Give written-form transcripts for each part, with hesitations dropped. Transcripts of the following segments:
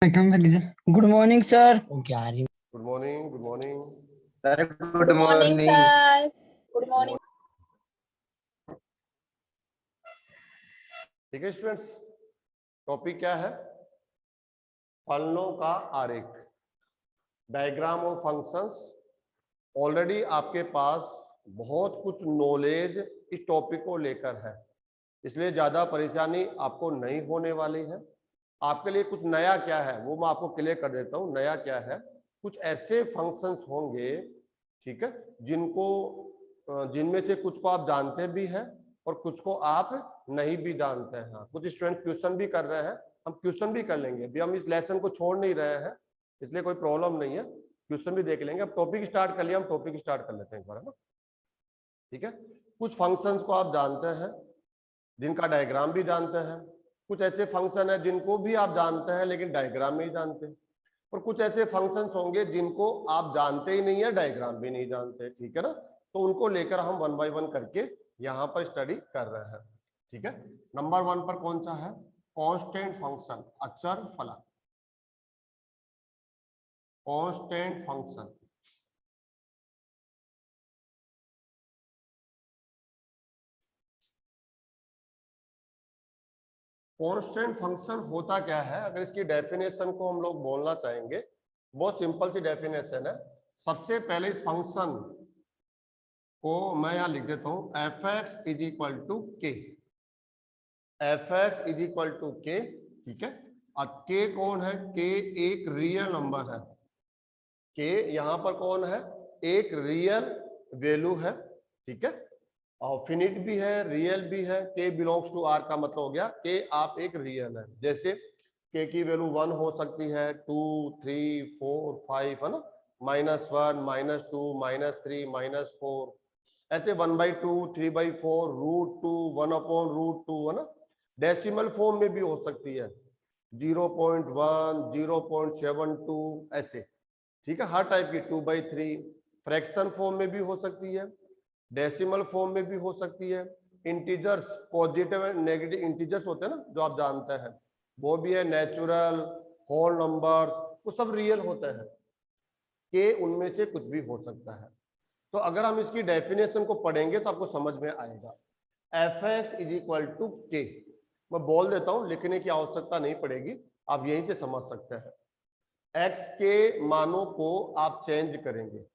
Good morning sir. Good morning sir good morning morning. Sir. Good morning. ठीक है students, topic क्या है? फलनों का आरेख, डायग्राम ऑफ फंक्शंस। ऑलरेडी आपके पास बहुत कुछ नॉलेज इस टॉपिक को लेकर है, इसलिए ज्यादा परेशानी आपको नहीं होने वाली है। आपके लिए कुछ नया क्या है वो मैं आपको क्लियर कर देता हूँ। नया क्या है, कुछ ऐसे फंक्शंस होंगे, ठीक है, जिनमें से कुछ को आप जानते भी हैं और कुछ को आप नहीं भी जानते हैं। कुछ स्टूडेंट क्वेश्चन भी कर रहे हैं, हम क्वेश्चन भी कर लेंगे। अभी हम इस लेसन को छोड़ नहीं रहे हैं, इसलिए कोई प्रॉब्लम नहीं है, क्वेश्चन भी देख लेंगे। अब टॉपिक स्टार्ट कर लिया, हम टॉपिक स्टार्ट कर लेते हैं एक बार, है ना। ठीक है, कुछ फंक्शंस को आप जानते हैं जिनका डायग्राम भी जानते हैं, कुछ ऐसे फंक्शन है जिनको भी आप जानते हैं लेकिन डायग्राम नहीं जानते, और कुछ ऐसे फंक्शंस होंगे जिनको आप जानते ही नहीं है, डायग्राम भी नहीं जानते। ठीक है ना, तो उनको लेकर हम वन बाय वन करके यहाँ पर स्टडी कर रहे हैं। ठीक है, नंबर 1 पर कौन सा है? कांस्टेंट फंक्शन, अचर फलन। कांस्टेंट फंक्शन, कांस्टेंट फंक्शन होता क्या है? अगर इसकी डेफिनेशन को हम लोग बोलना चाहेंगे, बहुत सिंपल सी डेफिनेशन है। सबसे पहले इस फंक्शन को मैं यहां लिख देता हूं, f x is equal to k. F x is equal to k, ठीक है। और के कौन है? के एक रियल नंबर है। के यहां पर कौन है? एक रियल वैल्यू है, ठीक है, और फिनिट भी है, रियल भी है। के बिलोंग्स टू आर का मतलब हो गया के आप एक रियल है। जैसे के की वैल्यू 1 हो सकती है, 2, 3, 4, 5, है ना, -1, -2, -3, -4, ऐसे 1/2, 3/4, √2, 1/√2, है ना। डेसिमल फॉर्म में भी हो सकती है, 0.1, 0.72, ऐसे, ठीक है, हर टाइप की। 2/3 फ्रैक्शन फॉर्म में भी हो सकती है, डेसिमल फॉर्म में भी हो सकती है। Integers, positive and negative integers होते हैं ना, जो आप जानते हैं, वो भी है। नेचुरल, होल नंबर्स, वो सब रियल होते हैं। के उनमें से कुछ भी हो सकता है। तो अगर हम इसकी डेफिनेशन को पढ़ेंगे तो आपको समझ में आएगा। F x is equal to k, मैं बोल देता हूं, लिखने की आवश्यकता नहीं पड़ेगी, आप यहीं से समझ सकते हैं। एक्स के मानों को आप चेंज करेंगे,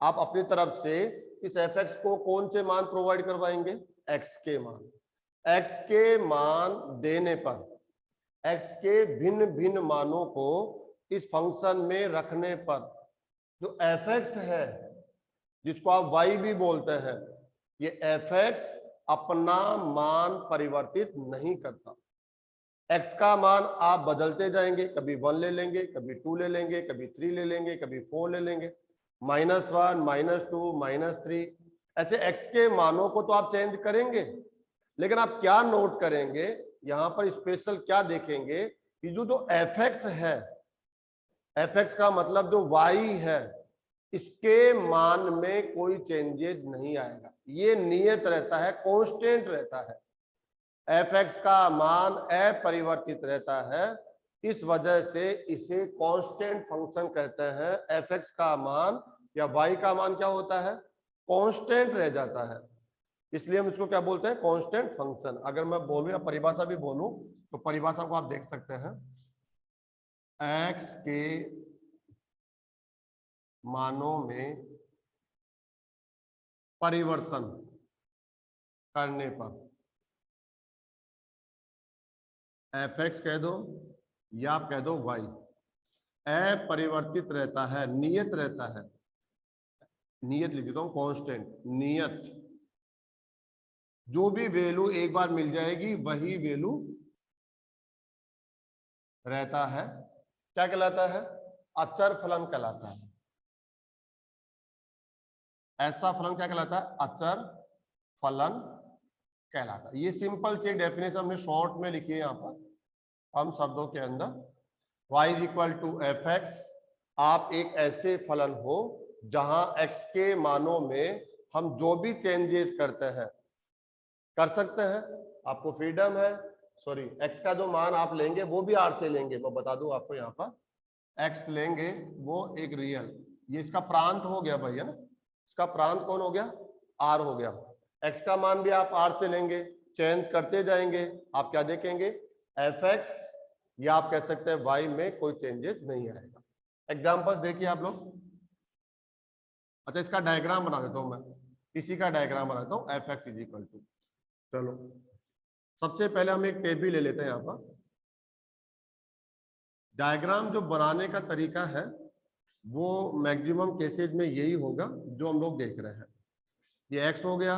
आप अपनी तरफ से इस एफ एक्स को कौन से मान प्रोवाइड करवाएंगे? एक्स के मान। एक्स के मान देने पर, एक्स के भिन्न भिन्न मानों को इस फंक्शन में रखने पर, जो एफ एक्स है, जिसको आप वाई भी बोलते हैं, ये एफ एक्स अपना मान परिवर्तित नहीं करता। एक्स का मान आप बदलते जाएंगे, कभी 1 ले लेंगे, कभी 2 ले लेंगे, कभी 3 ले लेंगे, कभी 4 ले लेंगे, -1, -2, -3, ऐसे एक्स के मानों को तो आप चेंज करेंगे। लेकिन आप क्या नोट करेंगे यहां पर, स्पेशल क्या देखेंगे कि जो एफ एक्स है, एफ एक्स का मतलब जो वाई है, इसके मान में कोई चेंजेस नहीं आएगा। ये नियत रहता है, कांस्टेंट रहता है। एफ एक्स का मान अपरिवर्तित रहता है, इस वजह से इसे कांस्टेंट फंक्शन कहते हैं। एफ एक्स का मान या वाई का मान क्या होता है? कांस्टेंट रह जाता है, इसलिए हम इसको क्या बोलते हैं? Constant function. अगर मैं बोलूं या परिभाषा भी बोलूं तो परिभाषा को आप देख सकते हैं, एक्स के मानों में परिवर्तन करने पर, एफ एक्स कह दो या आप कह दो वाई, अपरिवर्तित रहता है, नियत रहता है। नियत लिख देता हूं, कांस्टेंट, नियत। जो भी वैल्यू एक बार मिल जाएगी वही वैल्यू रहता है। क्या कहलाता है? अचर फलन कहलाता है। ऐसा फलन क्या कहलाता है? अचर फलन कहलाता है। ये सिंपल सी डेफिनेशन हमने शॉर्ट में लिखी है यहाँ पर, हम शब्दों के अंदर। y is equal to f x, आप एक ऐसे फलन हो जहां x के मानों में हम जो भी चेंजेस करते हैं कर सकते हैं, आपको फ्रीडम है, सॉरी x का जो मान आप लेंगे वो भी r से लेंगे, मैं बता दूं आपको यहाँ पर x लेंगे वो एक रियल, ये इसका प्रांत हो गया भाई, है ना, इसका प्रांत कौन हो गया, r हो गया। x का मान भी आप r से लेंगे, चेंज करते जाएंगे, आप क्या देखेंगे fx, या आप कह सकते हैं y में कोई चेंजेस नहीं आएगा। एग्जांपल्स देखिए आप लोग। अच्छा इसका डायग्राम बना देता हूं मैं, इसी का डायग्राम बनाता हूं fx इज इक्वल टू, चलो सबसे पहले हम एक टेबल ले लेते हैं यहाँ पर। डायग्राम जो बनाने का तरीका है वो मैक्सिमम केसेज में यही होगा जो हम लोग देख रहे हैं। ये x हो गया,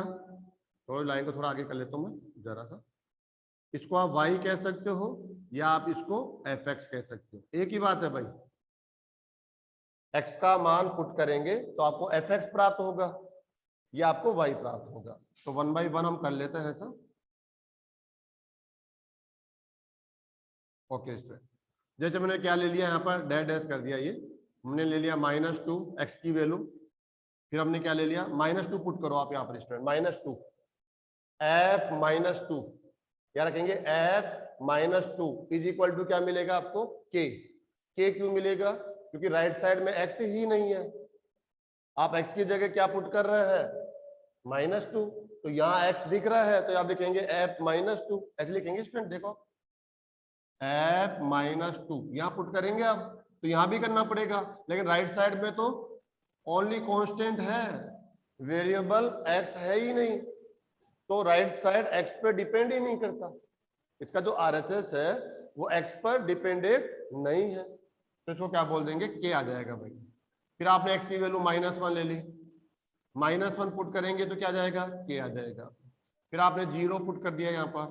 थोड़ी लाइन को थोड़ा आगे कर लेता हूं मैं जरा सा, इसको आप y कह सकते हो या आप इसको fx कह सकते हो, एक ही बात है भाई। x का मान पुट करेंगे तो आपको fx प्राप्त होगा या आपको y प्राप्त होगा। तो 1 by 1 हम कर लेते हैं ऐसा। ओके स्टूडेंट, जैसे मैंने क्या ले लिया यहाँ पर डैश डैश कर दिया, ये हमने ले लिया -2 x की वैल्यू, फिर हमने क्या ले लिया -2 पुट करो आप यहाँ पर स्टूडेंट, -2 f -2 क्या रखेंगे f -2 इज इक्वल टू क्या मिलेगा आपको k। k क्यों मिलेगा, क्योंकि राइट साइड में x ही नहीं है, आप x की जगह क्या पुट कर रहे हैं -2, तो यहाँ x दिख रहा है तो आप लिखेंगे f -2 ऐसे लिखेंगे स्टूडेंट। देखो f -2 यहाँ पुट करेंगे आप, तो यहाँ भी करना पड़ेगा, लेकिन राइट साइड में तो ओनली कांस्टेंट है, वेरिएबल x है ही नहीं, तो राइट साइड x पे डिपेंड ही नहीं करता, इसका जो RHS है वो x पर डिपेंडेंट नहीं है, तो इसको क्या बोल देंगे k आ जाएगा भाई। फिर आपने x की वैल्यू -1 ले ली, -1 पुट करेंगे तो क्या जाएगा k आ जाएगा, फिर आपने 0 पुट कर दिया यहाँ पर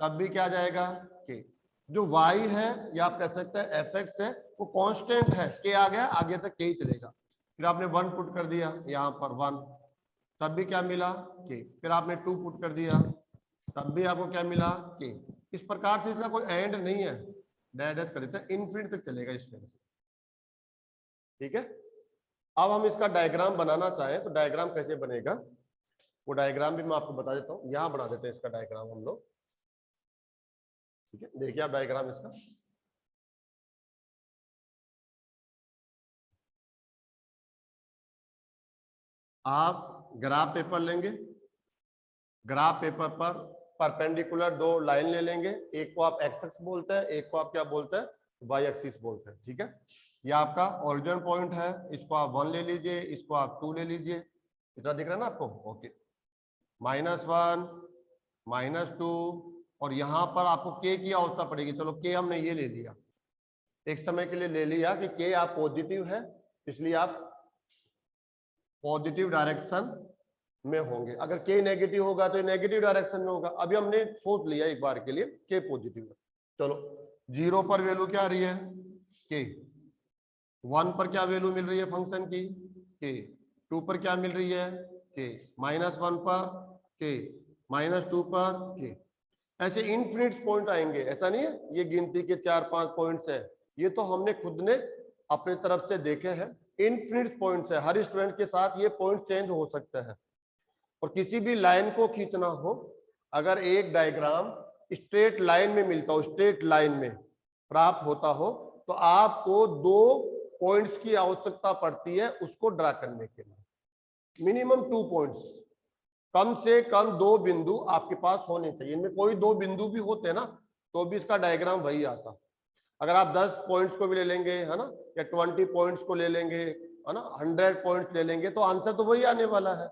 तब भी क्या जाएगा k। जो y है या आप कह सकते हैं fx है वो कांस्टेंट है, k आ गया आगे तक k ही चलेगा। फिर आपने 1 पुट कर दिया यहाँ पर 1 तब भी क्या मिला k, फिर आपने 2 पुट कर दिया तब भी आपको क्या मिला k। इस प्रकार से इसका कोई एंड नहीं है, डैश कर देते हैं, इनफिनिट तक चलेगा इस तरह से, ठीक है। अब हम इसका डायग्राम बनाना चाहें तो डायग्राम कैसे बनेगा वो डायग्राम भी मैं आपको बता देता हूँ, यहाँ बना देते हैं इसका डायग्राम हम लोग, ठीक है। देखिए आप डायग्राम इसका, आप ग्राफ पेपर लेंगे, ग्राफ पेपर पर परपेंडिकुलर 2 लाइन ले लेंगे, एक को आप एक्स एक्स बोलते हैं, एक को आप क्या बोलते हैं वाई एक्सिस बोलते हैं, ठीक है। ये आपका ओरिजिन पॉइंट है, इसको आप 1 ले लीजिए, इसको आप 2 ले लीजिए, इतना दिख रहा है ना आपको, ओके। -1 -2 और यहाँ पर आपको k की आवश्यकता पड़ेगी, चलो k हमने ये ले लिया, एक समय के लिए ले लिया कि k आप पॉजिटिव है इसलिए आप पॉजिटिव डायरेक्शन में होंगे, अगर k नेगेटिव होगा तो नेगेटिव डायरेक्शन में होगा। अभी हमने सोच लिया एक बार के लिए k पॉजिटिव है, चलो 0 पर वैल्यू क्या आ रही है k, 1 पर क्या वैल्यू मिल रही है फंक्शन की k, 2 पर क्या मिल रही है k, -1 पर k, -2 पर k, ऐसे इनफिनिट पॉइंट आएंगे। ऐसा नहीं है ये गिनती के 4-5 पॉइंट्स है, ये तो हमने खुद ने अपनी तरफ से देखे हैं, इनफिनिट पॉइंट्स है, हर स्टूडेंट के साथ ये पॉइंट चेंज हो सकते हैं। और किसी भी लाइन को खींचना हो, अगर एक डायग्राम स्ट्रेट लाइन में मिलता हो, स्ट्रेट लाइन में प्राप्त होता हो, तो आपको 2 पॉइंट्स की आवश्यकता पड़ती है उसको ड्रा करने के लिए, मिनिमम 2 पॉइंट्स, कम से कम 2 बिंदु आपके पास होने चाहिए। इनमें कोई 2 बिंदु भी होते ना तो भी इसका डायग्राम वही आता। अगर आप 10 पॉइंट्स को भी ले लेंगे है ना, या 20 पॉइंट्स को ले लेंगे है ना, 100 पॉइंट्स ले लेंगे तो आंसर तो वही आने वाला है।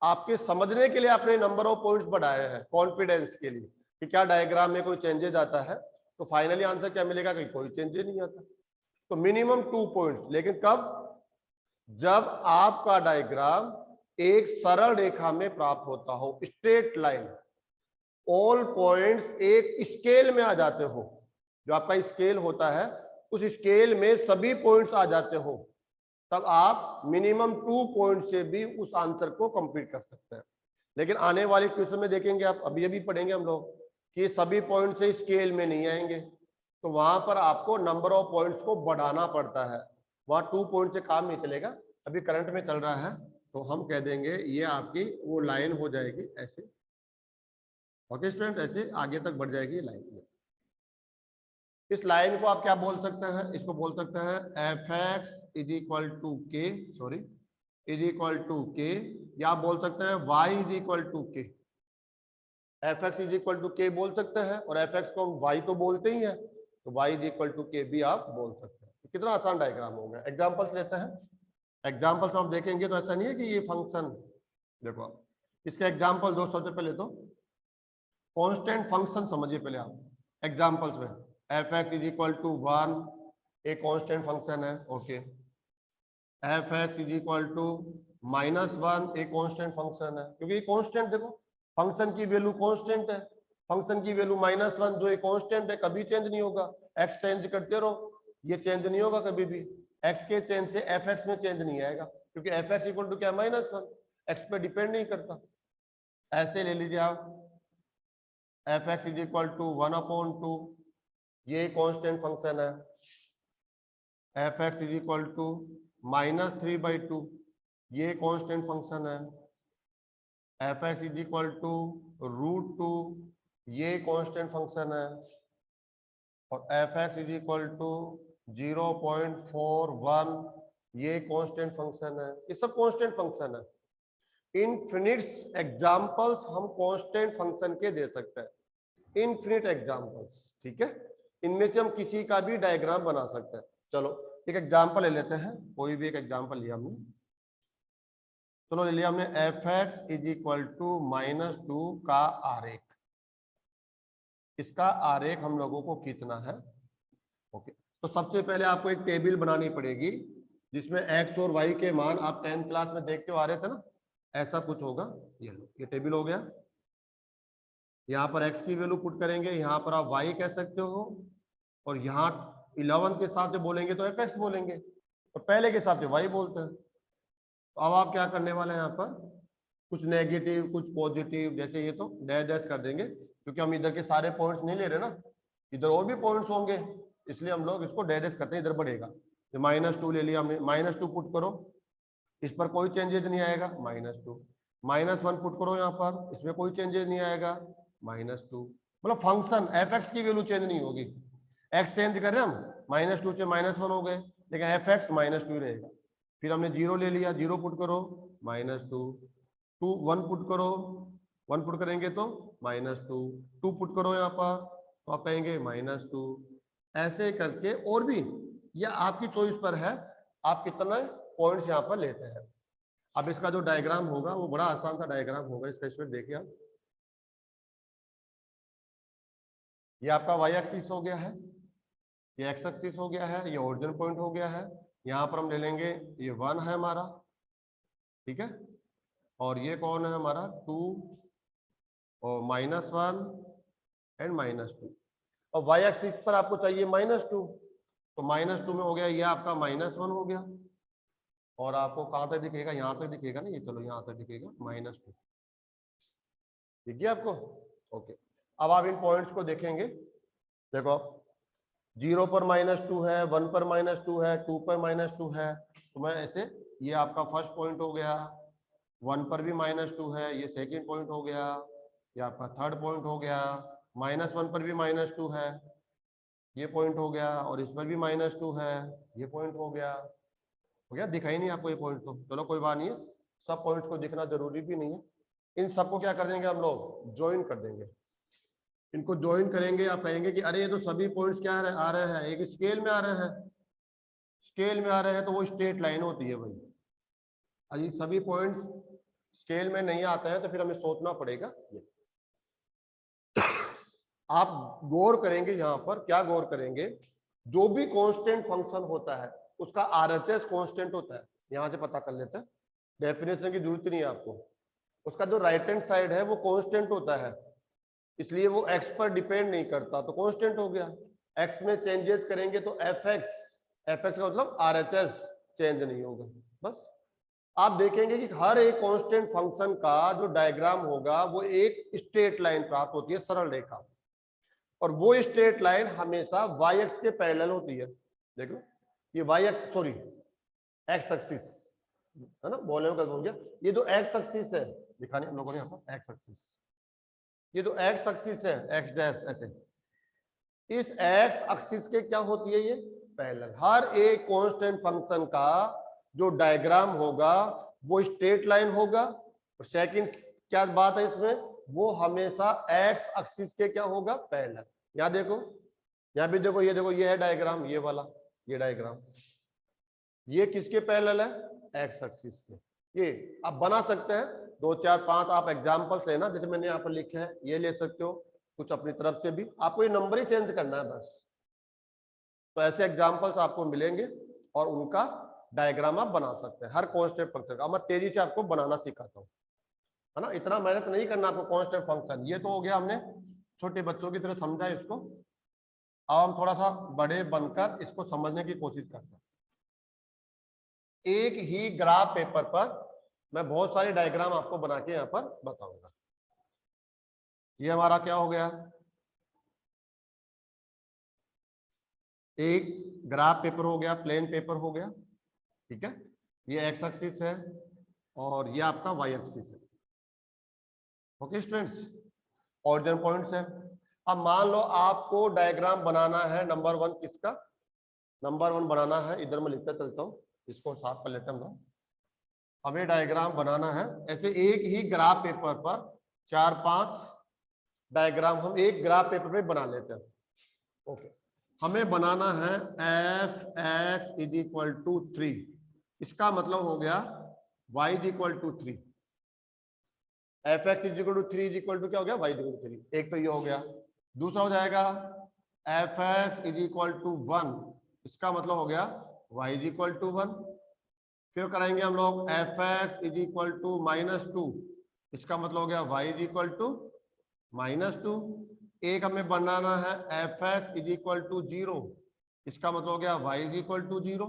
आपके समझने के लिए आपने नंबर ऑफ पॉइंट्स बढ़ाए हैं, कॉन्फिडेंस के लिए कि क्या डायग्राम में कोई चेंजेस आता है, तो फाइनली आंसर क्या मिलेगा कि कोई चेंजेस नहीं आता। तो मिनिमम 2 पॉइंट्स, लेकिन कब, जब आपका डायग्राम एक सरल रेखा में प्राप्त होता हो, स्ट्रेट लाइन, ऑल पॉइंट्स एक स्केल में आ जाते हो, जो आपका स्केल होता है उस स्केल में सभी पॉइंट्स आ जाते हो, तब आप मिनिमम 2 पॉइंट से भी उस आंसर को कंप्लीट कर सकते हैं। लेकिन आने वाले क्वेश्चन में देखेंगे आप, अभी पढ़ेंगे हम लोग कि सभी पॉइंट से स्केल में नहीं आएंगे, तो वहां पर आपको नंबर ऑफ पॉइंट्स को बढ़ाना पड़ता है, वहां 2 पॉइंट से काम नहीं चलेगा। अभी करंट में चल रहा है तो हम कह देंगे ये आपकी वो लाइन हो जाएगी ऐसे, ओके स्टूडेंट, ऐसे आगे तक बढ़ जाएगी लाइन में। इस लाइन को आप क्या बोल सकते हैं, इसको बोल सकते हैं f x is equal to k, sorry is equal to k, या आप बोल सकते हैं y is equal to k. F x is equal to k बोल सकते हैं और एफ एक्स को हम वाई तो बोलते ही हैं, तो वाई इज इक्वल टू के भी आप बोल सकते हैं। कितना आसान डायग्राम हो गया। एग्जाम्पल्स लेते हैं। एग्जाम्पल्स हम देखेंगे तो ऐसा नहीं है कि ये फंक्शन, देखो इसका एग्जाम्पल दो। सबसे पहले तो कांस्टेंट फंक्शन समझिए पहले आप एग्जाम्पल्स में। F x is equal to 1 एक कांस्टेंट फंक्शन है, okay. F x is equal to -1 एक कांस्टेंट फंक्शन है, क्योंकि ये कांस्टेंट, देखो फंक्शन की वैल्यू कांस्टेंट है। फंक्शन की वैल्यू -1 जो एक कांस्टेंट है, कभी चेंज नहीं होगा। एक्स चेंज करते रहो, ये चेंज नहीं होगा कभी भी। एक्स के चेंज से एफ एक्स में चेंज नहीं आएगा, क्योंकि एफ एक्स इक्वल टू क्या, -1, एक्स पे डिपेंड नहीं करता। ऐसे ले लीजिए आप, f x is equal to 1/2, ये कांस्टेंट फंक्शन है। F x is equal to -3/2, ये कांस्टेंट फंक्शन है। F x is equal to √2, ये कांस्टेंट फंक्शन है। और f x is equal to 0.41, ये कांस्टेंट फंक्शन है। ये सब कांस्टेंट फंक्शन है। इनफिनिट्स एग्जांपल्स हम कांस्टेंट फंक्शन के दे सकते हैं, इनफिनिट एग्जांपल्स, ठीक है। इनमें से हम किसी का भी डायग्राम बना सकते हैं। चलो एक एग्जांपल ले लेते हैं, कोई भी एक एग्जांपल लिया हमने। चलो ले लिया हमने f x is equal to -2 का आरेख। इसका आरेख हम लोगों को कितना है, ओके। तो सबसे पहले आपको एक टेबल बनानी पड़ेगी जिसमें एक्स और वाई के मान आप 10th क्लास में देखते हुए आ रहे थे ना, ऐसा कुछ होगा। ये टेबल हो गया। यहाँ पर x की वैल्यू पुट करेंगे, यहाँ पर आप y कह सकते हो, और यहाँ 11 के हिसाब से बोलेंगे तो fx बोलेंगे, और पहले के हिसाब से y बोलते हैं। तो अब आप क्या करने वाले हैं, यहाँ पर कुछ नेगेटिव कुछ पॉजिटिव, जैसे ये तो डैश डैश कर देंगे, क्योंकि हम इधर के सारे पॉइंट्स नहीं ले रहे ना, इधर और भी पॉइंट्स होंगे, इसलिए हम लोग इसको डैश डैश करते हैं, इधर बढ़ेगा। तो -2 ले लिया हमने, -2 पुट करो, इस पर कोई चेंजेस नहीं आएगा, -2। -1 पुट करो यहाँ पर, इसमें कोई चेंजेस नहीं आएगा, -2। मतलब फंक्शन एफ एक्स की वैल्यू चेंज नहीं होगी। एक्स चेंज कर रहे हैं हम, -2 से -1 हो गए, लेकिन एफ एक्स -2 रहेगा। फिर हमने 0 ले लिया, 0 पुट करो, -2। 1 पुट करो, 1 पुट करेंगे तो -2। 2 पुट करो यहाँ पर, तो आप कहेंगे -2। ऐसे करके, और भी यह आपकी चॉइस पर है, आप कितना पॉइंट्स यहाँ पर लेते हैं। अब इसका जो डायग्राम होगा वो बड़ा आसान सा डायग्राम होगा इसका। इसमें देखिए आप, ये आपका y एक्सिस हो गया है, ये x एक्सिस हो गया है, ये ओरिजिन पॉइंट हो गया है। यहाँ पर हम ले लेंगे, ये 1 है हमारा, ठीक है, और ये कौन है हमारा 2 और -1 एंड -2, और y एक्सिस पर आपको चाहिए -2, तो -2 में हो गया, ये आपका -1 हो गया, और आपको कहाँ तक दिखेगा, यहाँ तक दिखेगा ना, ये चलो यहाँ तक दिखेगा -2, दिख गया आपको, ओके। अब आप इन पॉइंट्स को देखेंगे, देखो 0 पर -2 है, 1 पर -2 है, 2 पर -2 है, तो मैं ऐसे, ये आपका फर्स्ट पॉइंट हो गया, 1 पर भी -2 है, ये सेकेंड पॉइंट हो गया, ये आपका थर्ड पॉइंट हो गया, -1 पर भी -2 है, ये पॉइंट हो गया, और इस पर भी -2 है, ये पॉइंट हो गया। दिखाई नहीं आपको ये पॉइंट, तो चलो कोई बात नहीं है, सब पॉइंट्स को दिखना जरूरी भी नहीं है। इन सबको क्या कर देंगे हम लोग, ज्वाइन कर देंगे। इनको ज्वाइन करेंगे, आप कहेंगे कि अरे ये तो सभी पॉइंट्स क्या आ रहे हैं, एक स्केल में आ रहे हैं, स्केल में आ रहे हैं, तो वो स्ट्रेट लाइन होती है भाई। अभी सभी पॉइंट्स स्केल में नहीं आते हैं, तो फिर हमें सोचना पड़ेगा। आप गौर करेंगे यहाँ पर, क्या गौर करेंगे, जो भी कांस्टेंट फंक्शन होता है उसका आरएचएस कांस्टेंट होता है। यहाँ से पता कर लेते हैं, डेफिनेशन की जरूरत नहीं है आपको। उसका जो राइट हैंड साइड है वो कांस्टेंट होता है, इसलिए वो एक्स पर डिपेंड नहीं करता, तो कांस्टेंट हो गया। एक्स में चेंजेस करेंगे तो एफ एक्स का मतलब आरएचएस चेंज नहीं होगा। बस आप देखेंगे कि हर एक कांस्टेंट फंक्शन का जो डायग्राम होगा वो एक स्ट्रेट लाइन प्राप्त होती है, सरल रेखा, और वो स्ट्रेट लाइन हमेशा वाई एक्स के पैरेलल होती है। देखो ये y x, sorry x axis है ना, बोलने में गलत हो गया, ये जो एक्स एक्सिस है, दिखाने हम लोगों ने यहाँ पर एक्स एक्सिस, ये जो एक्स एक्सिस है, एक्स डैश ऐसे, इस एक्स एक्सिस के क्या होती है ये पैरेलल। हर एक कांस्टेंट फंक्शन का जो डायग्राम होगा वो स्ट्रेट लाइन होगा। और सेकंड क्या बात है इसमें, वो हमेशा एक्स एक्सिस के क्या होगा पैरेलल। यहां देखो, यहां भी देखो, ये देखो, ये है डायग्राम, ये वाला, ये डायग्राम, ये किसके पैरेलल है, एक्स एक्सिस के। ये आप बना सकते हैं 2 4 5 आप एग्जांपल्स है ना, जैसे मैंने यहाँ पर लिखे हैं, ये ले सकते हो कुछ अपनी तरफ से भी, आपको ये नंबर ही चेंज करना है बस। तो ऐसे एग्जांपल्स आपको मिलेंगे और उनका डायग्राम आप बना सकते हैं हर कांस्टेंट फंक्शन का। मैं तेजी से आपको बनाना सिखाता हूँ, है ना, इतना मेहनत नहीं करना आपको कांस्टेंट फंक्शन। ये तो हो गया, हमने छोटे बच्चों की तरह समझा इसको। अब हम थोड़ा सा बड़े बनकर इसको समझने की कोशिश करते हैं। एक ही ग्राफ पेपर पर मैं बहुत सारे डायग्राम आपको बना के यहाँ पर बताऊंगा। ये हमारा क्या हो गया, एक ग्राफ पेपर हो गया, प्लेन पेपर हो गया, ठीक है। ये एक्स एक्सिस है और ये आपका वाई एक्सिस है। ओके स्टूडेंट्स, ऑरिजिन पॉइंट्स है। अब मान लो आपको डायग्राम बनाना है नंबर 1 किसका, नंबर 1 बनाना है, इधर मैं लिखता चलता हूँ, इसको साफ कर लेते हैं हम लोग। हमें डायग्राम बनाना है ऐसे एक ही ग्राफ पेपर पर 4 5 डायग्राम हम एक ग्राफ पेपर पे बना लेते हैं। ओके, हमें बनाना है f x is equal to 3। इसका मतलब हो गया y is equal to 3। F x is equal to 3 is equal to क्या हो गया, वाई इज इक्वल टू 3। एक तो ये हो गया। दूसरा हो जाएगा f x is equal to 1। इसका मतलब हो गया वाई इज इक्वल टू 1। फिर करेंगे हम लोग f x is equal to -2। इसका मतलब हो गया वाई इज इक्वल टू -2। एक हमें बनाना है f x is equal to 0। इसका मतलब हो गया वाई इज इक्वल टू 0।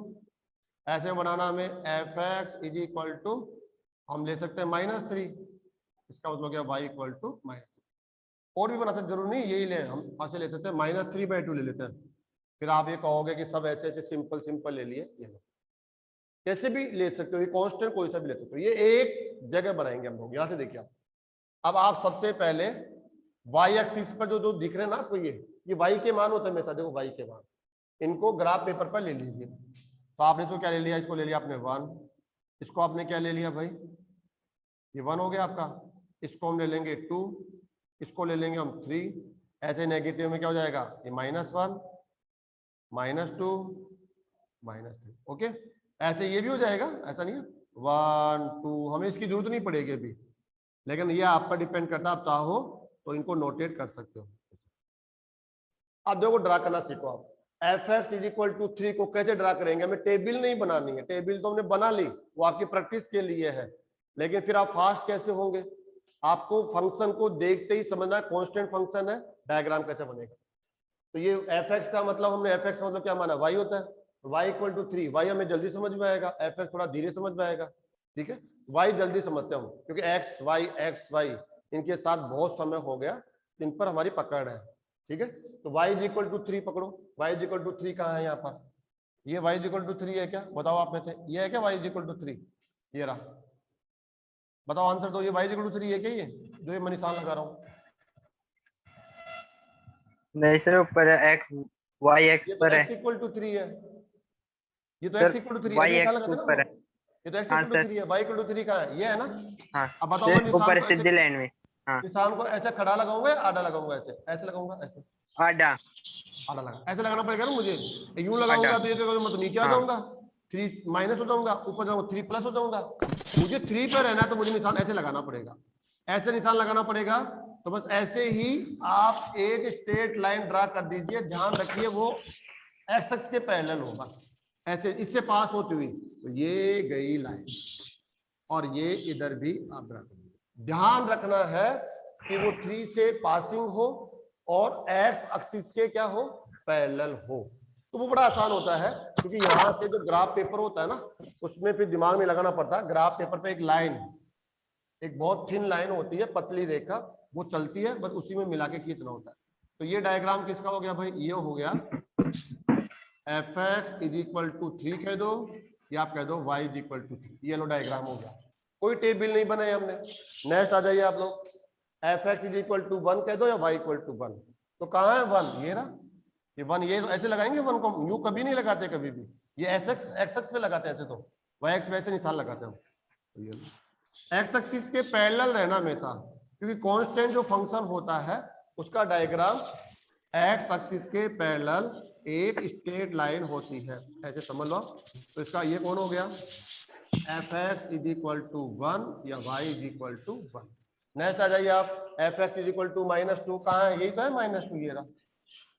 ऐसे बनाना हमें f x is equal to, हम ले सकते हैं -3। इसका मतलब हो गया वाई इक्वल टू -3। और भी बना सकते, जरूर नहीं यही ले, हम ऐसे ले सकते हैं -3/2 ले लेते हैं। फिर आप ये कहोगे कि सब ऐसे ऐसे सिंपल सिंपल ले लिए, ये लो कैसे भी ले सकते हो, ये कांस्टेंट कोई सा भी ले सकते हो। ये एक जगह बनाएंगे हम लोग, यहां से देखिए आप। अब आप सबसे पहले वाई एक्सिस पर जो जो दिख रहे हैं ना आपको, ये वाई के मान होते हैं हमेशा, देखो वाई के मान, इनको ग्राफ पेपर पर ले लीजिए। तो आपने तो क्या ले लिया, इसको ले लिया आपने 1, इसको आपने क्या ले लिया भाई, ये 1 हो गया आपका। इसको हम ले लेंगे 2, इसको ले लेंगे हम 3। ऐसे नेगेटिव में क्या हो जाएगा, ये -1 -2 -3। ओके, ऐसे ये भी हो जाएगा, ऐसा नहीं है 1 2, हमें इसकी जरूरत नहीं पड़ेगी अभी, लेकिन ये आप पर डिपेंड करता है, आप चाहो तो इनको नोटेट कर सकते हो। अब देखो ड्रा करना सीखो आप। F x is equal to 3 को कैसे ड्रा करेंगे, हमें टेबल नहीं बनानी है, टेबल तो हमने बना ली, वो आपकी प्रैक्टिस के लिए है, लेकिन फिर आप फास्ट कैसे होंगे, आपको फंक्शन को देखते ही समझना है कांस्टेंट फंक्शन है, डायग्राम कैसे बनेगा। तो ये एफ एक्स का मतलब, हमने एफ एक्स का मतलब क्या माना, वाई होता है, वाई इक्वल टू 3। वाई हमें जल्दी समझ में आएगा, एफ एक्स थोड़ा धीरे समझ में आएगा, ठीक है। वाई जल्दी समझते हैं हम, क्योंकि एक्स वाई इनके साथ बहुत समय हो गया, इन पर हमारी पकड़ है, ठीक है। तो y इज इक्वल टू 3 पकड़ो, y इज इक्वल टू 3 कहाँ है यहाँ पर, ये y इज इक्वल टू 3 है क्या, बताओ आप में से, ये है क्या y इज इक्वल टू 3, ये रहा, बताओ आंसर दो, ये y इज इक्वल टू 3 है क्या, ये जो ये मैं निशान लगा रहा हूँ, नहीं सर, ऊपर x y x ये तो पर है x इक्वल टू 3 है, ये तो sir, x equal to 3 y ऐसे निशान x लगाते हैं ना हम ऊपर है। लोग, ये तो x हाँ इक्वल टू सर, 3 है, y इक्वल टू 3 कहाँ है, ये है ना। हाँ अब बताओ मैं निशान ऊपर को सीधी ऐसे, लाइन में। हाँ, निशान को ऐसे खड़ा लगाऊंगा या आड़ा लगाऊंगा, ऐसे ऐसे लगाऊंगा, ऐसे आधा आड़ा लगा, ऐसे लगाना पड़ेगा ना मुझे, यूं आधा। लगाऊंगा तो ये देखो मैं तो नीचे आ हाँ जाऊंगा, 3 माइनस हो जाऊंगा, ऊपर जाऊंगा 3 प्लस हो जाऊंगा। मुझे 3 पे रहना है तो मुझे निशान ऐसे लगाना पड़ेगा, ऐसे निशान लगाना पड़ेगा। तो बस ऐसे ही आप एक स्ट्रेट लाइन ड्रा कर दीजिए, ध्यान रखिए वो एक्स एक्स के पैरेलल हो, बस ऐसे इससे पास होती हुई, तो ये गई लाइन और ये इधर भी आप ड्रा कर दीजिए। ध्यान रखना है कि वो 3 से पासिंग हो और एक्स एक्सिस के क्या हो, पैरेलल हो, तो वो बड़ा आसान होता है, क्योंकि यहां से जो ग्राफ पेपर होता है ना, उसमें फिर दिमाग में लगाना पड़ता है। ग्राफ पेपर पे एक लाइन, एक बहुत थिन लाइन होती है, पतली रेखा, वो चलती है, बस उसी में मिला के खींचना होता है। तो ये डायग्राम किसका हो गया भाई, ये हो गया f x is equal to 3 कह दो, या आप कह दो y इज इक्वल टू 3, ये लो डायग्राम हो गया, कोई टेबल नहीं बनाई हमने। नेक्स्ट आ जाइए आप लोग, f x is equal to 1 कह दो या y इक्वल टू 1, तो कहाँ है 1, ये रहा, ये 1 ये ऐसे लगाएंगे 1 को, यू कभी नहीं लगाते कभी भी, ये एक्स एक्स पे लगाते हैं ऐसे, तो वाई एक्स पे ऐसे निशान लगाते हैं हम। एक्स एक्सिस के पैरेलल रहना हमेशा, क्योंकि कांस्टेंट जो फंक्शन होता है उसका डायग्राम एक्स एक्सिस के पैरेलल एक स्ट्रेट लाइन होती है, ऐसे समझ लो। तो इसका ये कौन हो गया, f x is equal to 1 या y is equal to 1। Next आ जाइए आप, f x is equal to -2 कहाँ है, यही तो है -2, ये रहा।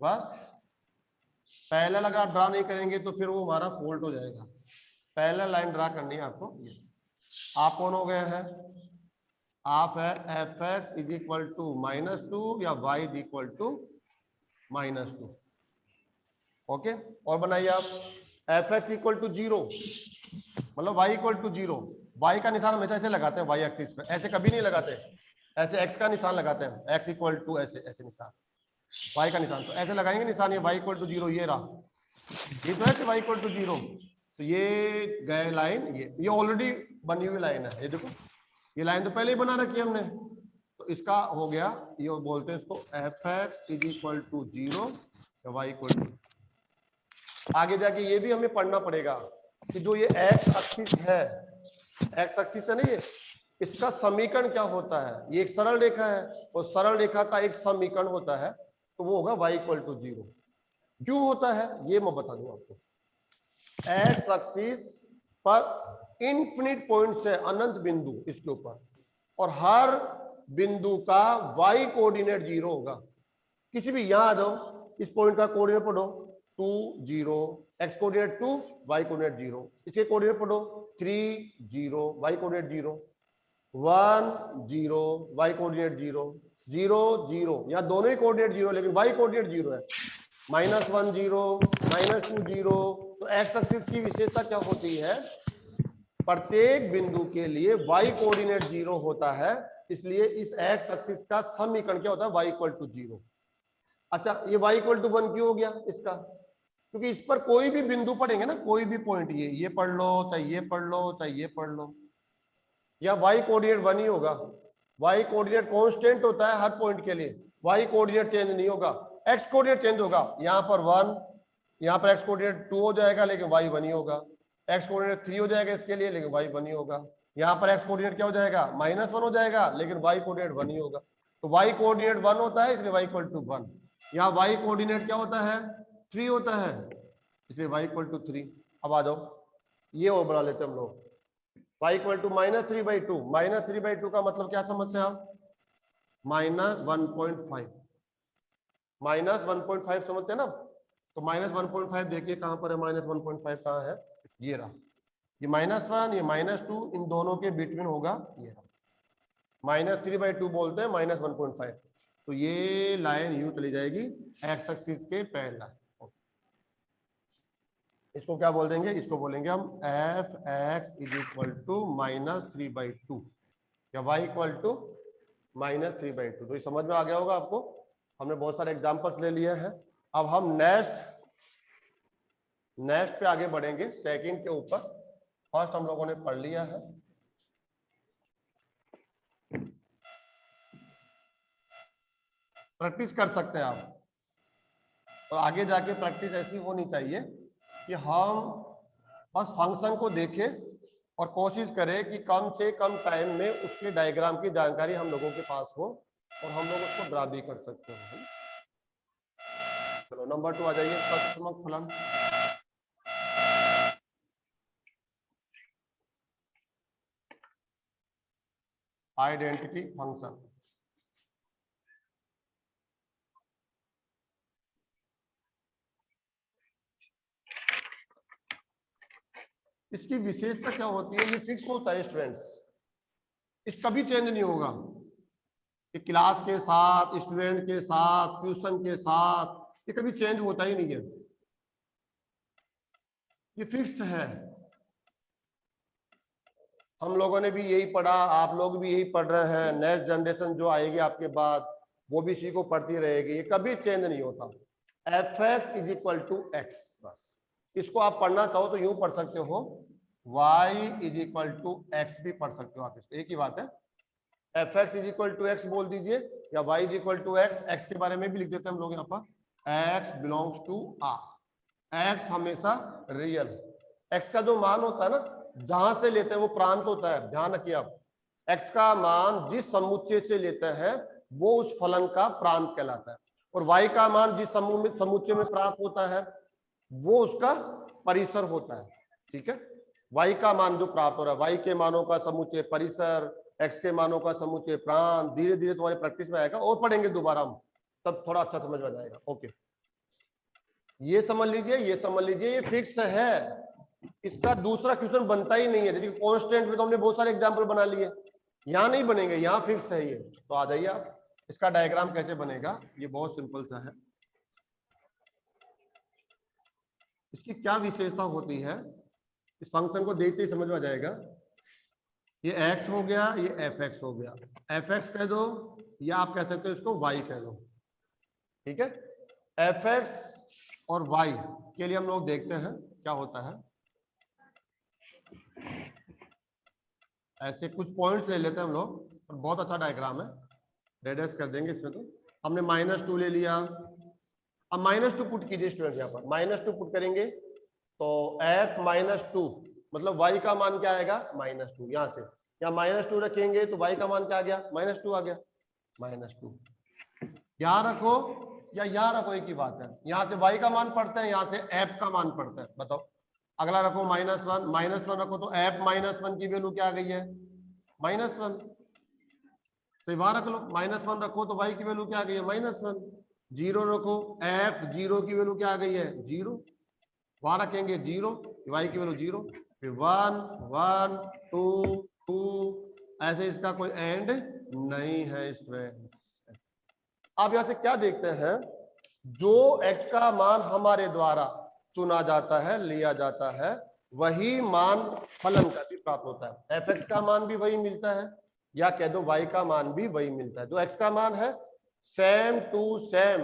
बस पैरेलल अगर आप ड्रा नहीं करेंगे तो फिर वो हमारा फोल्ड हो जाएगा, पैरेलल लाइन ड्रा करनी है आपको। ये आप कौन हो गए हैं, आप है f x is equal to -2 या y is equal to -2। Okay, और बनाइए आप एफ एक्स इक्वल टू 0, मतलब y इक्वल टू 0, y का निशान हमेशा ऐसे लगाते हैं, y एक्सिस पे, ऐसे कभी नहीं लगाते, ऐसे x का निशान लगाते हैं, x इक्वल टू ऐसे ऐसे निशान, y का निशान, तो ऐसे लगाएंगे निशान, ये y इक्वल टू 0, ये रहा, ये तो है y इक्वल टू 0, तो ये गए लाइन, ये ऑलरेडी बनी हुई लाइन है, ये देखो ये लाइन तो पहले ही बना रखी है हमने, तो इसका हो गया, ये बोलते हैं इसको f x is equal to 0 या वाई इक्वल टू। आगे जाके ये भी हमें पढ़ना पड़ेगा कि जो ये एक्स एक्सिस है, एक्स एक्सिस है ना, ये इसका समीकरण क्या होता है, ये एक सरल रेखा है और सरल रेखा का एक समीकरण होता है, तो वो होगा y इक्वल टू 0। क्यों होता है ये मैं बता दूं आपको। एक्स एक्सिस पर इनफिनिट पॉइंट से अनंत बिंदु इसके ऊपर, और हर बिंदु का y कोऑर्डिनेट 0 होगा। किसी भी यहां आ जाओ, इस पॉइंट का कोऑर्डिनेट पढ़ो 2 0, x कोऑर्डिनेट 2, y कोऑर्डिनेट 0, इसके कोऑर्डिनेट पढ़ो 3 0, y कोऑर्डिनेट 0, 1 0, y कोऑर्डिनेट 0 0 0, यहाँ दोनों ही कोऑर्डिनेट 0 लेकिन y कोऑर्डिनेट 0 है, -1 0, -2 0। तो एक्स एक्सिस की विशेषता क्या होती है, प्रत्येक बिंदु के लिए y कोऑर्डिनेट 0 होता है, इसलिए इस एक्स एक्सिस का समीकरण क्या होता है, y इक्वल टू 0। अच्छा, ये y इक्वल टू 1 क्यों हो गया इसका, क्योंकि इस पर कोई भी बिंदु पढ़ेंगे ना, कोई भी पॉइंट, ये पढ़ लो, चाहे ये पढ़ लो, चाहे ये पढ़ लो, या y कोऑर्डिनेट 1 ही होगा। y कोऑर्डिनेट कांस्टेंट होता है हर पॉइंट के लिए, y कोऑर्डिनेट चेंज नहीं होगा, x कोऑर्डिनेट चेंज होगा, यहाँ पर 1, यहाँ पर x कोऑर्डिनेट 2 हो जाएगा लेकिन y 1 ही होगा, x कोऑर्डिनेट 3 हो जाएगा इसके लिए लेकिन y 1 ही होगा, यहाँ पर x कोऑर्डिनेट क्या हो जाएगा, -1 हो जाएगा लेकिन y कोऑर्डिनेट 1 ही होगा। तो y कोऑर्डिनेट 1 होता है इसलिए y इक्वल टू 1, यहाँ y कोऑर्डिनेट क्या होता है, 3 होता है, इसलिए y इक्वल टू 3। अब आ जाओ, ये और बना लेते हैं हम लोग, y इक्वल टू -3/2, -3/2 का मतलब क्या समझते हैं आप, -1.5, -1.5 समझते हैं ना। तो -1.5 देखिए कहां पर है, -1.5 कहां है, ये रहा, ये -1 ये -2 इन दोनों के बिटवीन होगा, ये रहा, -3/2 बोलते हैं -1.5। तो ये लाइन यूं चली जाएगी एक्स एक्सिस के पैरेलल, इसको क्या बोल देंगे, इसको बोलेंगे हम f x is equal to -3/2 या y इक्वल टू -3/2। तो ये समझ में आ गया होगा आपको, हमने बहुत सारे एग्जांपल्स ले लिए हैं। अब हम नेक्स्ट पे आगे बढ़ेंगे, सेकंड के ऊपर, फर्स्ट हम लोगों ने पढ़ लिया है। प्रैक्टिस कर सकते हैं आप, और आगे जाके प्रैक्टिस ऐसी होनी चाहिए कि हम बस फंक्शन को देखें और कोशिश करें कि कम से कम टाइम में उसके डायग्राम की जानकारी हम लोगों के पास हो और हम लोग उसको ड्रा भी कर सकते हैं। चलो नंबर 2 आ जाइए, तत्समक फलन। आइडेंटिटी फंक्शन, इसकी विशेषता क्या होती है, ये फिक्स होता है स्टूडेंट्स, इस कभी चेंज नहीं होगा, कि क्लास के साथ, स्टूडेंट के साथ, ट्यूशन के साथ, ये कभी चेंज होता ही नहीं है, ये फिक्स है। हम लोगों ने भी यही पढ़ा, आप लोग भी यही पढ़ रहे हैं, नेक्स्ट जनरेशन जो आएगी आपके बाद वो भी इसी को पढ़ती रहेगी, ये कभी चेंज नहीं होता। F x is equal to x, बस इसको आप पढ़ना चाहो तो यूं पढ़ सकते हो, y is equal to x भी पढ़ सकते हो आप, इसको एक ही बात है, f x is equal to x बोल दीजिए या y is equal to x, x के बारे में भी लिख देते हैं हम लोग यहाँ पर, x belongs to r। x हमेशा रियल, x का जो मान होता है ना, जहां से लेते हैं वो प्रांत होता है, ध्यान रखिए आप। x का मान जिस समुच्चय से लेते हैं वो उस फलन का प्रांत कहलाता है, और y का मान जिस समुच्चय में प्राप्त होता है वो उसका परिसर होता है। ठीक है, y का मान जो प्राप्त हो रहा है, y के मानों का समुच्चय परिसर, x के मानों का समुच्चय प्रांत, धीरे धीरे तुम्हारी प्रैक्टिस में आएगा और पढ़ेंगे दोबारा हम, तब थोड़ा अच्छा समझ में जाएगा। ओके, ये समझ लीजिए, ये समझ लीजिए, ये फिक्स है, इसका दूसरा क्वेश्चन बनता ही नहीं है। देखिए कांस्टेंट में तो हमने बहुत सारे एग्जांपल बना लिए, यहां नहीं बनेंगे, यहां फिक्स है ये। तो आ जाइए आप, इसका डायग्राम कैसे बनेगा, ये बहुत सिंपल सा है। इसकी क्या विशेषता होती है, इस फंक्शन को देखते ही समझ में आ जाएगा। ये x हो गया, ये fx हो गया, fx कह दो या आप कह सकते हो इसको y कह दो। ठीक है, fx और y के लिए हम लोग देखते हैं क्या होता है। ऐसे कुछ पॉइंट्स ले लेते हैं हम लोग, और बहुत अच्छा डायग्राम है, रेडर्स कर देंगे इसमें। तो हमने -2 ले लिया, अब -2 पुट कीजिए स्टूडेंट, यहाँ पर -2 पुट करेंगे तो f -2 मतलब y का मान क्या आएगा, -2। यहाँ से यहाँ -2 रखेंगे तो y का मान क्या आ गया, -2 आ गया, -2। यहाँ रखो या यहाँ रखो, एक ही बात है। यहाँ से y का मान पढ़ते हैं, यहाँ से f का मान पढ़ते हैं, बताओ। अगला रखो -1 रखो तो f -1 की वैल्यू क्या आ गई है, -1। तो वहां रख लो, -1 रखो तो y की वैल्यू क्या आ गई है, -1। 0 रखो, f 0 की वैल्यू क्या आ गई है, 0। वहां रखेंगे 0, y की वैल्यू 0, फिर 1 1 2 2, ऐसे इसका कोई एंड नहीं है स्टूडेंट्स। आप यहां से क्या देखते हैं, जो x का मान हमारे द्वारा चुना जाता है, लिया जाता है, वही मान फलन का भी प्राप्त होता है। fx का मान भी वही मिलता है, या कह दो y का मान भी वही मिलता है। जो x का मान है सेम टू सेम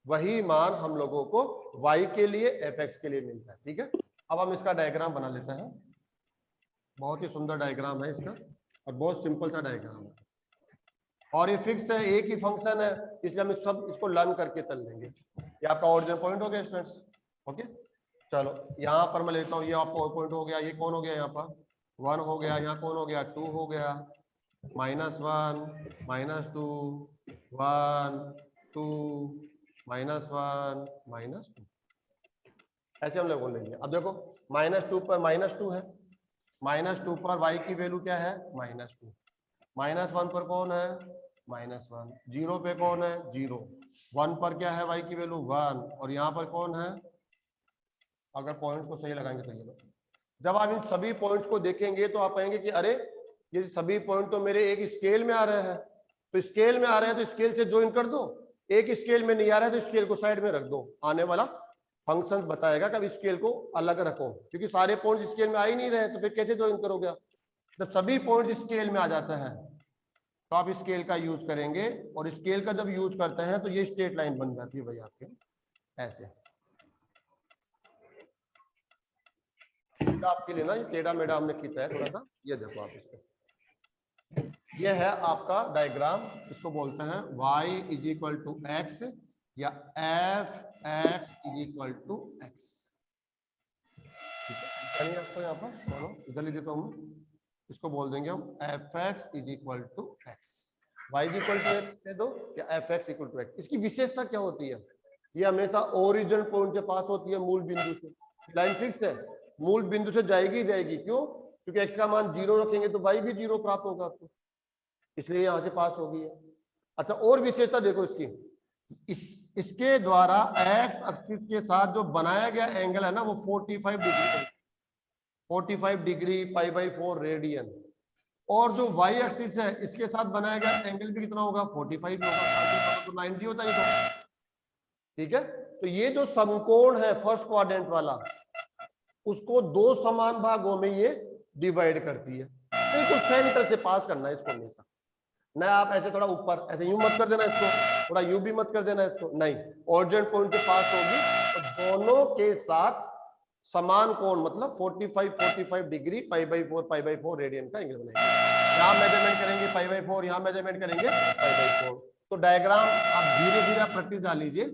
वही मान हम लोगों को y के लिए fx के लिए मिलता है। ठीक है, अब हम इसका डायग्राम बना लेते हैं। बहुत ही सुंदर डायग्राम है इसका, और बहुत सिंपल सा डायग्राम है, और ये फिक्स है, एक ही फंक्शन है, इसलिए हम सब इसको लर्न करके चल लेंगे। ये आपका ओरिजिनल पॉइंट हो गया स्टूडेंट्स। ओके, चलो यहाँ पर मैं लेता हूँ, ये आपका पॉइंट हो गया, ये कौन हो गया, यहाँ पर 1 हो गया, यहाँ कौन हो गया, 2 हो गया, -1 -2 1 2 -1 -2, ऐसे हम लोग बोल लेंगे। अब देखो -2 पर -2 है, -2 पर y की वैल्यू क्या है, -2, -1 पर कौन है, -1, 0 पे कौन है, 0, 1 पर क्या है y की वैल्यू 1, और यहाँ पर कौन है, अगर पॉइंट को सही लगाएंगे तो ये, जब आप इन सभी पॉइंट्स को देखेंगे तो आप कहेंगे कि अरे ये सभी पॉइंट तो मेरे एक स्केल में आ रहे हैं, तो स्केल में आ रहे हैं तो स्केल से ज्वाइन कर दो, एक स्केल में नहीं आ रहा है तो स्केल को साइड में रख दो, आने वाला फंक्शन बताएगा कि अब स्केल को अलग रखो, क्योंकि सारे पॉइंट स्केल में आ ही नहीं रहे, तो फिर कैसे ज्वाइन करोगे। जब सभी पॉइंट स्केल में आ जाते हैं तो आप स्केल का यूज करेंगे, और स्केल का जब यूज करते हैं तो ये स्ट्रेट लाइन बन जाती है भाई आपके, ऐसे। आपके लिए ना ये टेढ़ा मेढ़ा हमने खींचा है थोड़ा सा, ये देखो आप इसको, ये है आपका डायग्राम, इसको बोलते हैं y = x या f(x) = x। ठीक है, आपको यहाँ पर चलो इधर ले देता हूँ, इसको बोल देंगे हम f(x) = x, y = x कह दो या f(x) = x। इसकी विशेषता क्या होती है, ये हमेशा ओरिजिन पॉइंट से पास होती है, मूल बिंदु से। लाइन फिक्स है, मूल बिंदु से जाएगी जाएगी, क्यों, क्योंकि x का मान 0 रखेंगे तो y भी 0 प्राप्त होगा आपको, इसलिए यहां से पास हो गई है। अच्छा, और विशेषता देखो इसकी, इसके द्वारा x एक्सिस के साथ जो बनाया गया एंगल है ना, वो 45 डिग्री, 45 डिग्री π/4 रेडियन, और जो y एक्सिस है इसके साथ बनाया गया एंगल भी कितना होगा, 45 होगा, तो 90 होता है तो। ठीक है, तो ये जो समकोण है फर्स्ट क्वाड्रेंट वाला, उसको 2 समान भागों में ये डिवाइड करती है, बिल्कुल सेंटर से पास करना है इसको हमेशा, ना आप ऐसे थोड़ा ऊपर ऐसे यूं मत कर देना इसको, थोड़ा यूं भी मत कर देना इसको, नहीं, ओरिजिन पॉइंट से पास होगी तो दोनों के साथ समान कोण, मतलब 45 डिग्री π/4 रेडियन का एंगल बनेगा। यहाँ मेजरमेंट करेंगे π/4, यहाँ मेजरमेंट करेंगे π/4। तो डायग्राम आप धीरे धीरे प्रैक्टिस डाल लीजिए,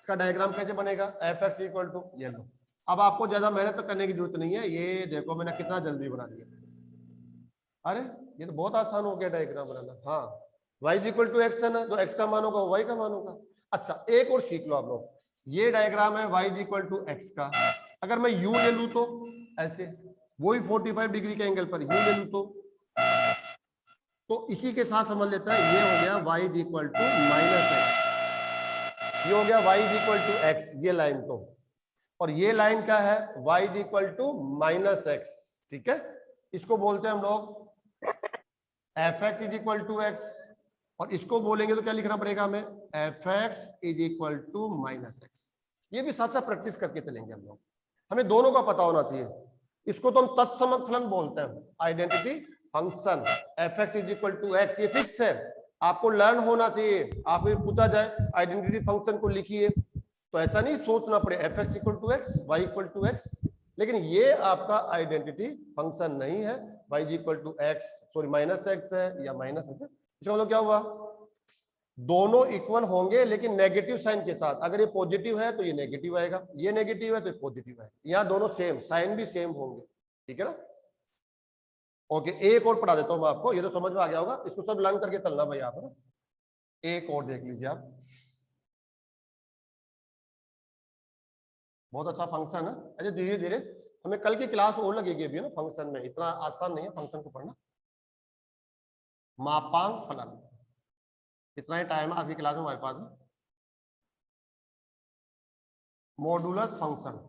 इसका डायग्राम कैसे बनेगा, एफ एक्स इक्वल टू, ये लो। अब आपको ज्यादा मेहनत तो करने की जरूरत नहीं है, ये देखो मैंने कितना जल्दी बना दिया। अरे ये तो बहुत आसान हो गया डायग्राम बनाना। हाँ, y इक्वल टू एक्स है ना, जो x का मान होगा वो y का मान होगा। अच्छा एक और सीख लो आप लोग, ये डायग्राम है y इक्वल टू एक्स का। अगर मैं u ले लूं तो ऐसे, वही 45 डिग्री के एंगल पर u ले लूं तो इसी के साथ समझ लेता है, ये हो गया y equal to minus x, ये हो गया y इक्वल टू एक्स, ये लाइन तो, और ये लाइन क्या है, y equal to minus x. ठीक है, इसको बोलते हैं हम लोग f x is equal to x, और इसको बोलेंगे तो क्या लिखना पड़ेगा हमें, f x is equal to minus x. ये भी साथ साथ प्रैक्टिस करके चलेंगे हम लोग, हमें दोनों का पता होना चाहिए। इसको तो हम तत्समक बोलते हैं, identity function. F x is equal to x, ये फिक्स है, आपको लर्न होना चाहिए। आप पूछा जाए आइडेंटिटी फंक्शन को लिखिए तो ऐसा नहीं सोचना पड़े f x equal to x, y equal to x, लेकिन ये आपका आइडेंटिटी फंक्शन नहीं है। Y equal to x, sorry minus x है या माइनस एक्स है, इसका मतलब क्या हुआ, दोनों इक्वल होंगे लेकिन नेगेटिव साइन के साथ। अगर ये पॉजिटिव है तो ये नेगेटिव आएगा, ये नेगेटिव है तो ये पॉजिटिव है, यहाँ दोनों सेम, साइन भी सेम होंगे। ठीक है ना, ओके। एक और पढ़ा देता हूं मैं आपको, ये तो समझ में आ गया होगा, इसको सब लर्न करके चलना भाई आप, है ना। एक और देख लीजिए आप, बहुत अच्छा फंक्शन है। अच्छा धीरे धीरे हमें कल की क्लास और लगेगी अभी, है ना, फंक्शन में इतना आसान नहीं है फंक्शन को पढ़ना। मापांक फलन, कितना ही टाइम है आज की क्लास में हमारे पास में। मॉडुलस फंक्शन,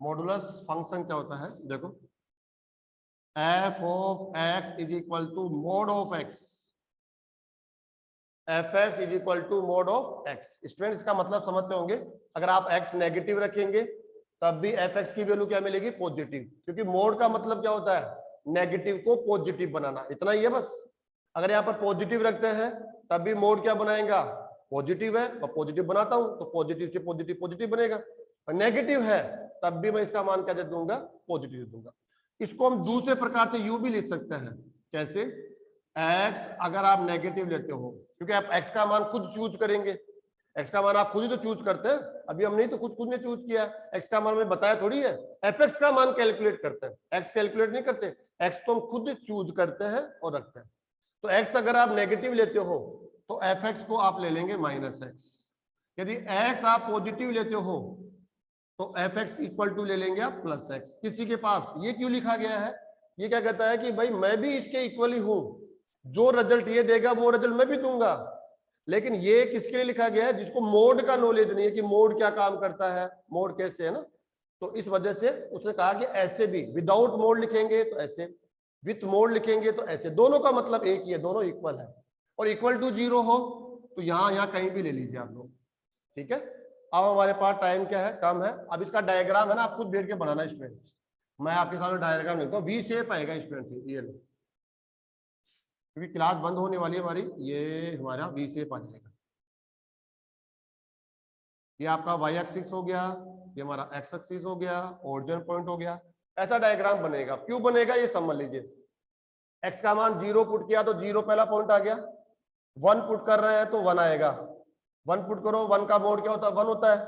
मॉडुलस फंक्शन क्या होता है, देखो f of x is equal to mod of x, f x is equal to mod of x. Students का मतलब समझते होंगे, अगर आप एक्स नेगेटिव रखेंगे तब भी एफ एक्स की वैल्यू क्या मिलेगी, पॉजिटिव, क्योंकि मोड का मतलब क्या होता है, नेगेटिव को पॉजिटिव बनाना, इतना ही है बस। अगर यहाँ पर पॉजिटिव रखते हैं तब भी मोड क्या बनाएगा, पॉजिटिव है, और पॉजिटिव बनाता हूं तो पॉजिटिव से पॉजिटिव पॉजिटिव बनेगा, और नेगेटिव है तब भी मैं इसका मान क्या दे दूंगा, पॉजिटिव दे दूंगा। इसको हम दूसरे प्रकार से यू भी लिख सकते हैं, कैसे, एक्स अगर आप नेगेटिव लेते हो, क्योंकि आप एक्स का मान खुद चूज करेंगे, एक्स का मान आप खुद ही तो चूज करते हैं, अभी हम नहीं तो खुद ने चूज किया, एक्स का मान में बताया थोड़ी है, एफ एक्स का मान कैलकुलेट करते हैं, एक्स कैलकुलेट नहीं करते, एक्स तो हम खुद चूज करते हैं और रखते हैं। तो एक्स अगर आप नेगेटिव लेते हो तो एफ एक्स को आप ले लेंगे माइनस एक्स, यदि एक्स आप पॉजिटिव लेते हो तो एफ एक्स इक्वल टू ले लेंगे आप प्लस एक्स। किसी के पास ये क्यों लिखा गया है, ये क्या कहता है कि भाई मैं भी इसके इक्वल ही हूं, जो रिजल्ट ये देगा वो रिजल्ट मैं भी दूंगा, लेकिन ये किसके लिए लिखा गया है, जिसको मोड का नॉलेज नहीं है कि मोड क्या काम करता है, मोड कैसे है ना, तो इस वजह से उसने कहा कि ऐसे भी विदाउट मोड लिखेंगे तो ऐसे, विथ मोड लिखेंगे तो ऐसे, दोनों का मतलब एक ही है, दोनों इक्वल है, और इक्वल टू 0 हो तो यहाँ कहीं भी ले लीजिए आप लोग। ठीक है, अब हमारे पास टाइम क्या है, कम है। अब इसका डायग्राम है ना, आप खुद बैठ के बनाना स्टूडेंट्स, मैं आपके सामने डायग्राम लिखता हूँ, वी शेप आएगा स्टूडेंट, ये लो, क्योंकि क्लास बंद होने वाली है हमारी, ये हमारा वी शेप आ जाएगा। ये आपका वाई एक्सिस हो गया, ये हमारा एक्स एक्सिस हो गया, ओरिजिन पॉइंट हो गया, ऐसा डायग्राम बनेगा। क्यों बनेगा ये समझ लीजिए, एक्स का मान 0 पुट किया तो 0 पहला पॉइंट आ गया, 1 पुट कर रहे हैं तो 1 आएगा, 1 पुट करो, 1 का मोड क्या होता है, 1 होता है,